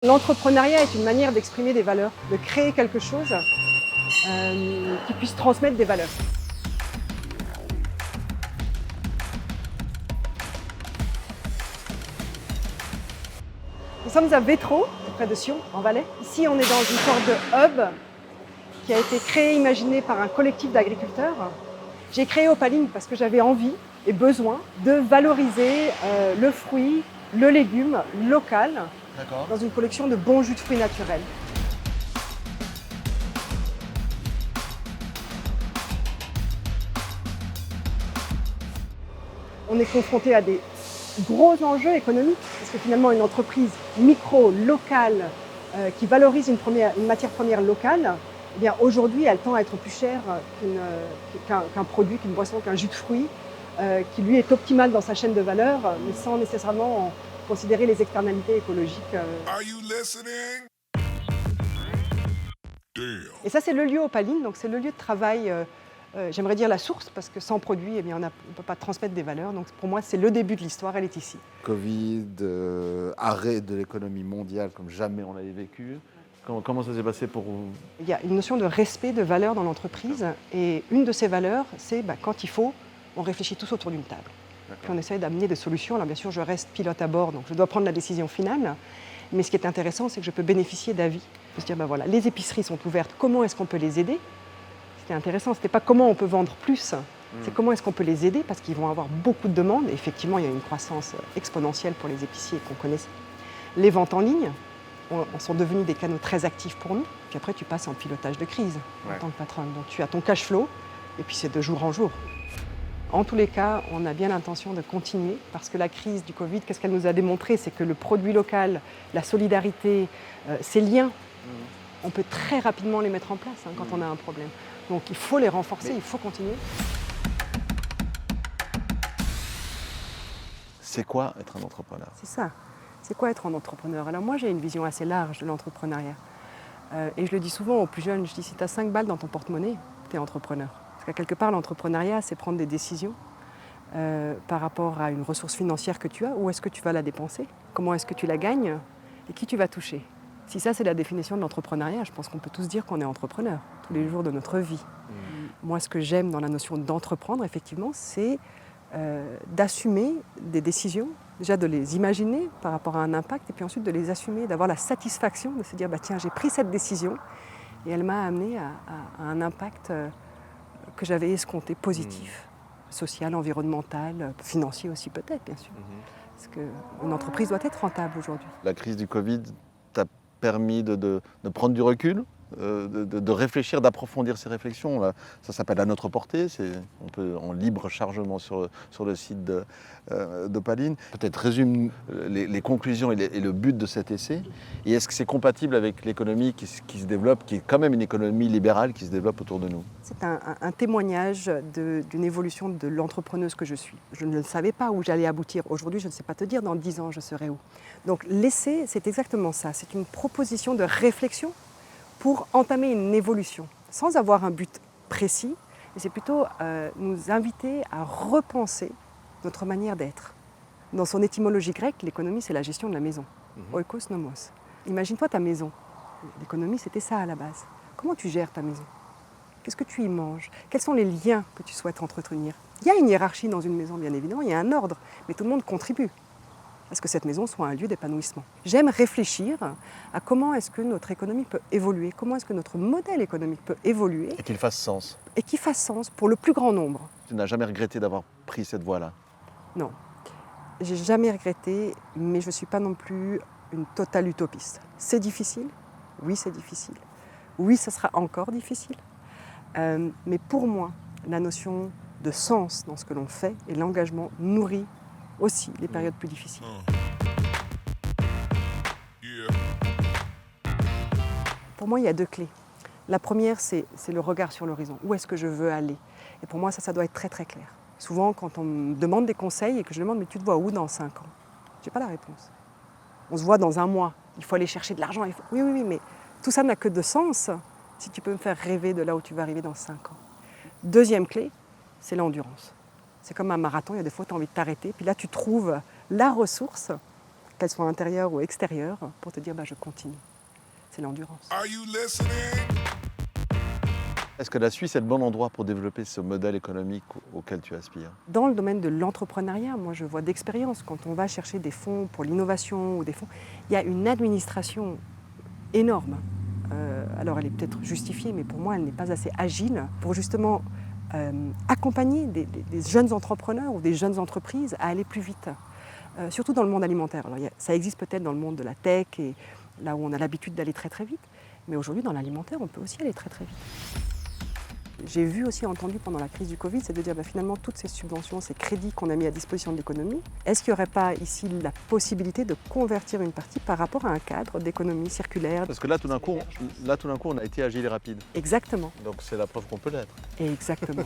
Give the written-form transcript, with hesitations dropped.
L'entrepreneuriat est une manière d'exprimer des valeurs, de créer quelque chose qui puisse transmettre des valeurs. Nous sommes à Vétro, près de Sion, en Valais. Ici, on est dans une sorte de hub qui a été créé, imaginé par un collectif d'agriculteurs. J'ai créé Opaline parce que j'avais envie et besoin de valoriser le fruit, le légume local dans une collection de bons jus de fruits naturels. On est confronté à des gros enjeux économiques, parce que finalement une entreprise micro, locale, qui valorise une matière première locale, eh bien aujourd'hui elle tend à être plus chère qu'un produit, qu'une boisson, qu'un jus de fruits, qui lui est optimal dans sa chaîne de valeur, mais sans nécessairement considérer les externalités écologiques. Et ça c'est le lieu Opaline, donc c'est le lieu de travail. J'aimerais dire la source, parce que sans produit, eh bien, on ne peut pas transmettre des valeurs. Donc pour moi, c'est le début de l'histoire, elle est ici. Covid, arrêt de l'économie mondiale comme jamais on l'avait vécu. Comment ça s'est passé pour vous? Il y a une notion de respect, de valeur dans l'entreprise. Et une de ces valeurs, c'est quand il faut, on réfléchit tous autour d'une table. Puis on essaye d'amener des solutions. Alors bien sûr, je reste pilote à bord, donc je dois prendre la décision finale. Mais ce qui est intéressant, c'est que je peux bénéficier d'avis. Je peux se dire, voilà, les épiceries sont ouvertes, comment est-ce qu'on peut les aider? C'était intéressant, c'était pas comment on peut vendre plus, c'est comment est-ce qu'on peut les aider, parce qu'ils vont avoir beaucoup de demandes. Et effectivement, il y a une croissance exponentielle pour les épiciers qu'on connaissait. Les ventes en ligne sont devenues des canaux très actifs pour nous. Puis après, tu passes en pilotage de crise en tant que patronne. Donc tu as ton cash flow, et puis c'est de jour en jour. En tous les cas, on a bien l'intention de continuer, parce que la crise du Covid, qu'est-ce qu'elle nous a démontré? C'est que le produit local, la solidarité, ces liens, on peut très rapidement les mettre en place quand on a un problème. Donc il faut les renforcer, il faut continuer. C'est quoi être un entrepreneur? C'est ça. C'est quoi être un entrepreneur? Alors moi, j'ai une vision assez large de l'entrepreneuriat. Et je le dis souvent aux plus jeunes, je dis si tu as 5 balles dans ton porte-monnaie, tu es entrepreneur. Parce qu'à quelque part, l'entrepreneuriat, c'est prendre des décisions par rapport à une ressource financière que tu as. Où est-ce que tu vas la dépenser? Comment est-ce que tu la gagnes? Et qui tu vas toucher? Si ça, c'est la définition de l'entrepreneuriat, je pense qu'on peut tous dire qu'on est entrepreneur tous les jours de notre vie. Moi, ce que j'aime dans la notion d'entreprendre, effectivement, c'est d'assumer des décisions, déjà de les imaginer par rapport à un impact, et puis ensuite de les assumer, d'avoir la satisfaction de se dire tiens, j'ai pris cette décision et elle m'a amené à un impact que j'avais escompté, positif, social, environnemental, financier aussi peut-être, bien sûr. Parce qu'une entreprise doit être rentable aujourd'hui. La crise du Covid t'a permis de prendre du recul, de réfléchir, d'approfondir ces réflexions. Là, ça s'appelle À notre portée, on peut en libre chargement sur le site d'Opaline. Peut-être résume les conclusions et le but de cet essai. Et est-ce que c'est compatible avec l'économie qui se développe, qui est quand même une économie libérale qui se développe autour de nous? C'est un témoignage d'une évolution de l'entrepreneuse que je suis. Je ne savais pas où j'allais aboutir. Aujourd'hui, je ne sais pas te dire, dans 10 ans, je serai où. Donc l'essai, c'est exactement ça. C'est une proposition de réflexion pour entamer une évolution, sans avoir un but précis. Et c'est plutôt nous inviter à repenser notre manière d'être. Dans son étymologie grecque, l'économie, c'est la gestion de la maison. Oikos nomos. Imagine-toi ta maison. L'économie, c'était ça à la base. Comment tu gères ta maison? Qu'est-ce que tu y manges? Quels sont les liens que tu souhaites entretenir? Il y a une hiérarchie dans une maison, bien évidemment, il y a un ordre, mais tout le monde contribue à ce que cette maison soit un lieu d'épanouissement. J'aime réfléchir à comment est-ce que notre économie peut évoluer, comment est-ce que notre modèle économique peut évoluer. Et qu'il fasse sens. Et qu'il fasse sens pour le plus grand nombre. Tu n'as jamais regretté d'avoir pris cette voie-là? Non, j'ai jamais regretté, mais je ne suis pas non plus une totale utopiste. C'est difficile, oui c'est difficile, oui ça sera encore difficile. Mais pour moi, la notion de sens dans ce que l'on fait et l'engagement nourrit aussi les périodes plus difficiles. Pour moi, il y a 2 clés. La première, c'est le regard sur l'horizon. Où est-ce que je veux aller? Et pour moi, ça doit être très très clair. Souvent, quand on me demande des conseils et que je demande mais tu te vois où dans 5 ans? Je n'ai pas la réponse. On se voit dans 1 mois. Il faut aller chercher de l'argent. Oui, mais tout ça n'a que de sens si tu peux me faire rêver de là où tu vas arriver dans 5 ans. Deuxième clé, c'est l'endurance. C'est comme un marathon, il y a des fois tu as envie de t'arrêter, puis là tu trouves la ressource qu'elles soient intérieures ou extérieures, pour te dire je continue. C'est l'endurance. Est-ce que la Suisse est le bon endroit pour développer ce modèle économique auquel tu aspires? Dans le domaine de l'entrepreneuriat, moi je vois d'expérience, quand on va chercher des fonds pour l'innovation ou des fonds, il y a une administration énorme. Alors elle est peut-être justifiée, mais pour moi elle n'est pas assez agile pour justement accompagner des jeunes entrepreneurs ou des jeunes entreprises à aller plus vite. Surtout dans le monde alimentaire. Alors, ça existe peut-être dans le monde de la tech et là où on a l'habitude d'aller très très vite, mais aujourd'hui dans l'alimentaire on peut aussi aller très très vite. J'ai vu aussi entendu pendant la crise du Covid, c'est de dire finalement toutes ces subventions, ces crédits qu'on a mis à disposition de l'économie, est-ce qu'il n'y aurait pas ici la possibilité de convertir une partie par rapport à un cadre d'économie circulaire? Parce que là tout d'un coup, on a été agile et rapide. Exactement. Donc c'est la preuve qu'on peut l'être. Exactement.